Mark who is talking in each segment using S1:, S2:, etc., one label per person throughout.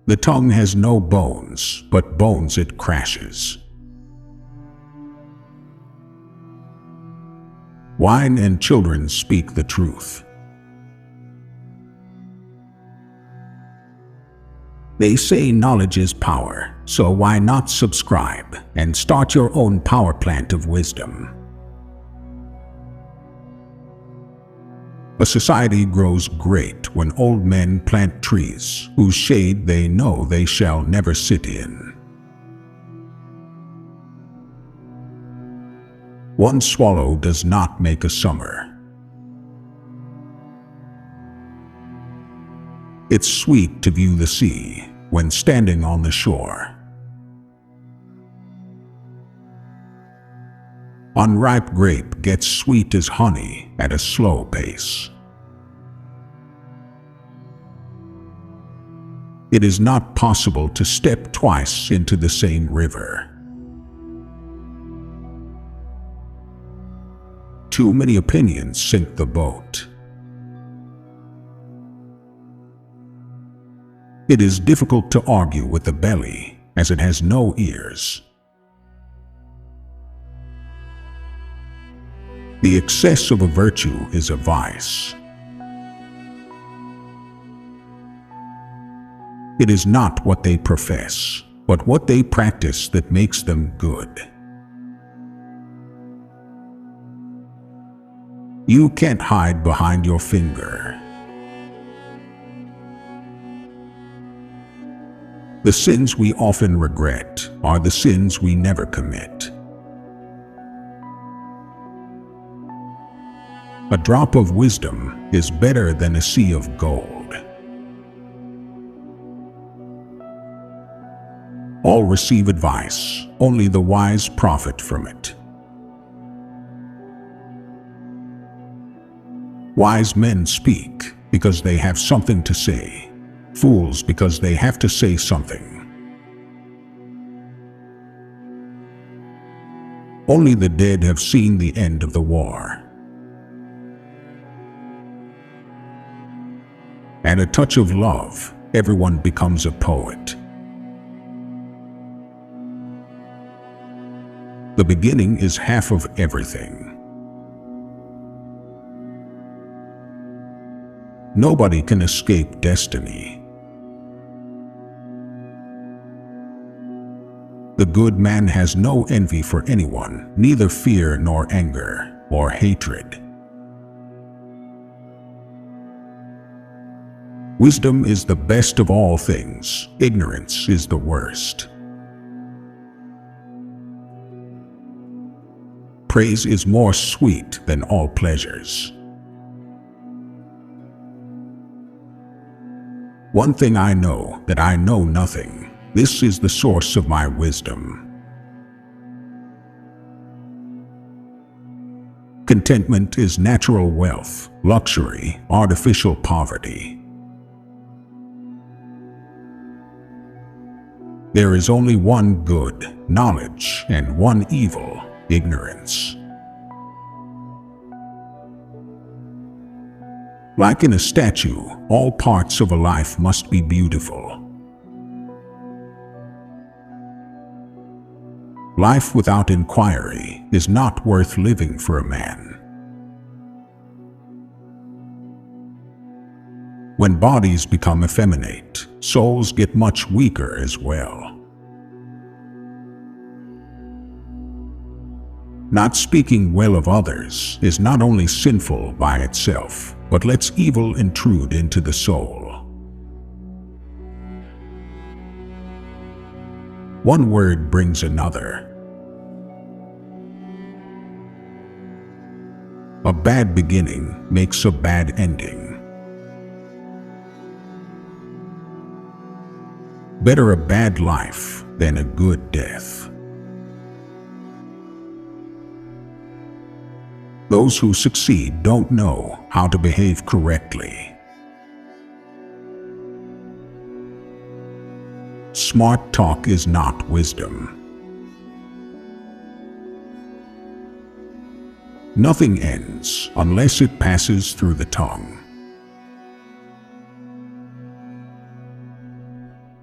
S1: The tongue has no bones, but bones it crashes. Wine and children speak the truth. They say knowledge is power, so why not subscribe and start your own power plant of wisdom? A society grows great when old men plant trees whose shade they know they shall never sit in. One swallow does not make a summer. It's sweet to view the sea when standing on the shore. Unripe grape gets sweet as honey at a slow pace. It is not possible to step twice into the same river. Too many opinions sink the boat. It is difficult to argue with the belly, as it has no ears. The excess of a virtue is a vice. It is not what they profess, but what they practice that makes them good. You can't hide behind your finger. The sins we often regret are the sins we never commit. A drop of wisdom is better than a sea of gold. All receive advice, only the wise profit from it. Wise men speak because they have something to say, fools because they have to say something. Only the dead have seen the end of the war. At a touch of love, everyone becomes a poet. The beginning is half of everything. Nobody can escape destiny. The good man has no envy for anyone, neither fear nor anger or hatred. Wisdom is the best of all things. Ignorance is the worst. Praise is more sweet than all pleasures. One thing I know, that I know nothing. This is the source of my wisdom. Contentment is natural wealth, luxury, artificial poverty. There is only one good, knowledge, and one evil, ignorance. Like in a statue, all parts of a life must be beautiful. Life without inquiry is not worth living for a man. When bodies become effeminate, souls get much weaker as well. Not speaking well of others is not only sinful by itself, but lets evil intrude into the soul. One word brings another. A bad beginning makes a bad ending. Better a bad life than a good death. Those who succeed don't know how to behave correctly. Smart talk is not wisdom. Nothing ends unless it passes through the tongue.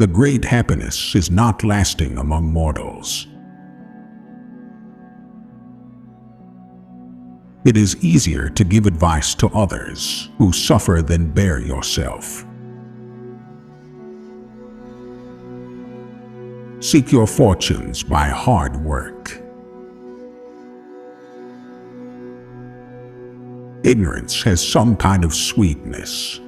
S1: The great happiness is not lasting among mortals. It is easier to give advice to others who suffer than bear yourself. Seek your fortunes by hard work. Ignorance has some kind of sweetness.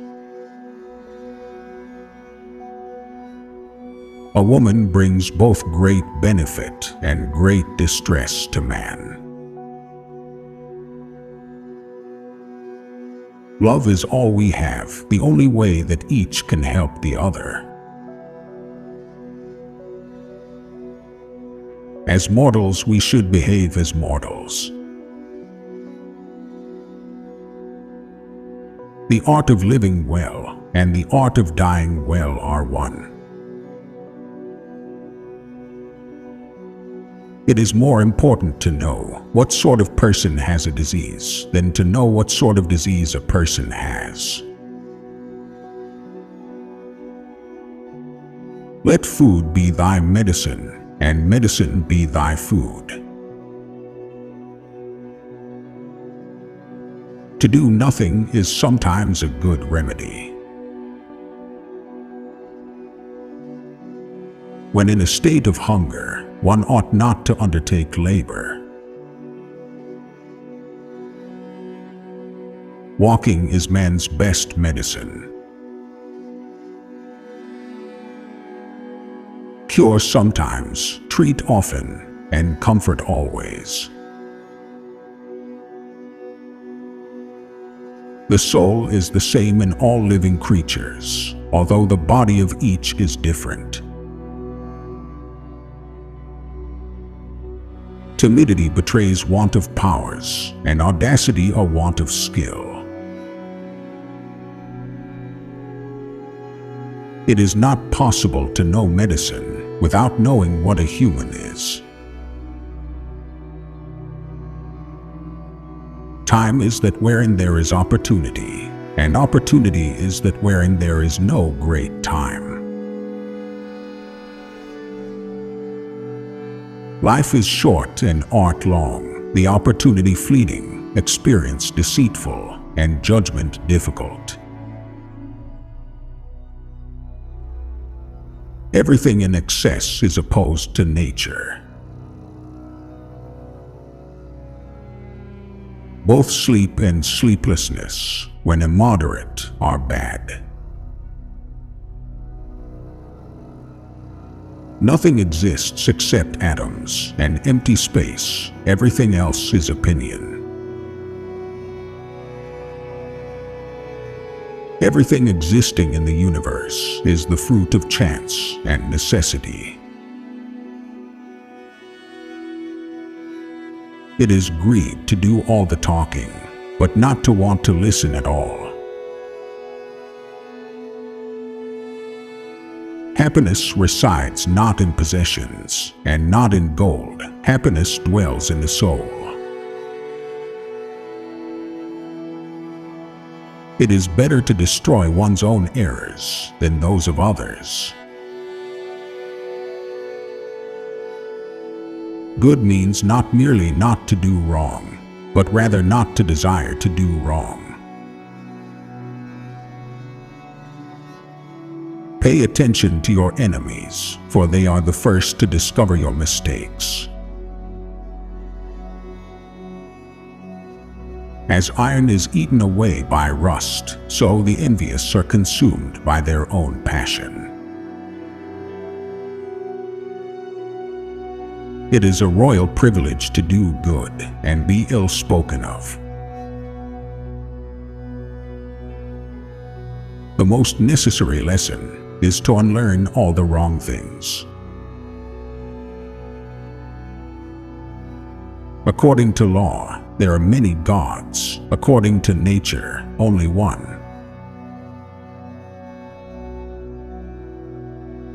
S1: A woman brings both great benefit and great distress to man. Love is all we have, the only way that each can help the other. As mortals, we should behave as mortals. The art of living well and the art of dying well are one. It is more important to know what sort of person has a disease than to know what sort of disease a person has. Let food be thy medicine, and medicine be thy food. To do nothing is sometimes a good remedy. When in a state of hunger, one ought not to undertake labor. Walking is man's best medicine. Cure sometimes, treat often, and comfort always. The soul is the same in all living creatures, although the body of each is different. Timidity betrays want of powers, and audacity a want of skill. It is not possible to know medicine without knowing what a human is. Time is that wherein there is opportunity, and opportunity is that wherein there is no great time. Life is short and art long, the opportunity fleeting, experience deceitful, and judgment difficult. Everything in excess is opposed to nature. Both sleep and sleeplessness, when immoderate, are bad. Nothing exists except atoms and empty space. Everything else is opinion. Everything existing in the universe is the fruit of chance and necessity. It is greed to do all the talking, but not to want to listen at all. Happiness resides not in possessions and not in gold. Happiness dwells in the soul. It is better to destroy one's own errors than those of others. Good means not merely not to do wrong, but rather not to desire to do wrong. Pay attention to your enemies, for they are the first to discover your mistakes. As iron is eaten away by rust, so the envious are consumed by their own passion. It is a royal privilege to do good and be ill spoken of. The most necessary lesson is to unlearn all the wrong things. According to law, there are many gods. According to nature, only one.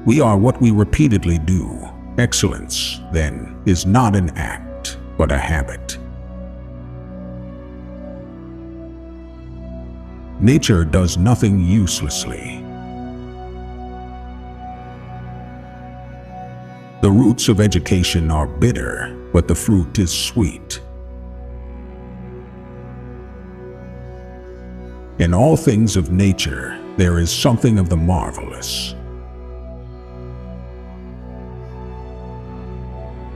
S1: We are what we repeatedly do. Excellence, then, is not an act, but a habit. Nature does nothing uselessly. The roots of education are bitter, but the fruit is sweet. In all things of nature, there is something of the marvelous.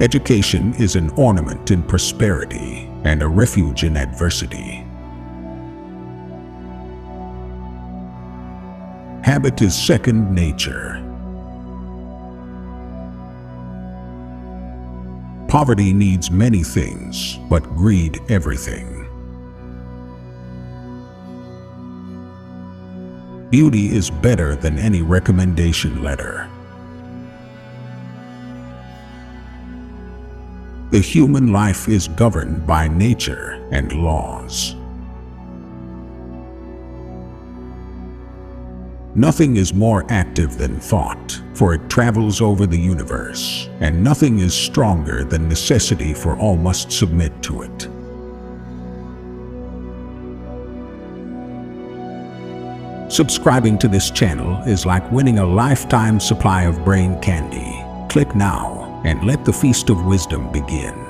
S1: Education is an ornament in prosperity and a refuge in adversity. Habit is second nature. Poverty needs many things, but greed everything. Beauty is better than any recommendation letter. The human life is governed by nature and laws. Nothing is more active than thought, for it travels over the universe, and nothing is stronger than necessity, for all must submit to it. Subscribing to this channel is like winning a lifetime supply of brain candy. Click now and let the feast of wisdom begin.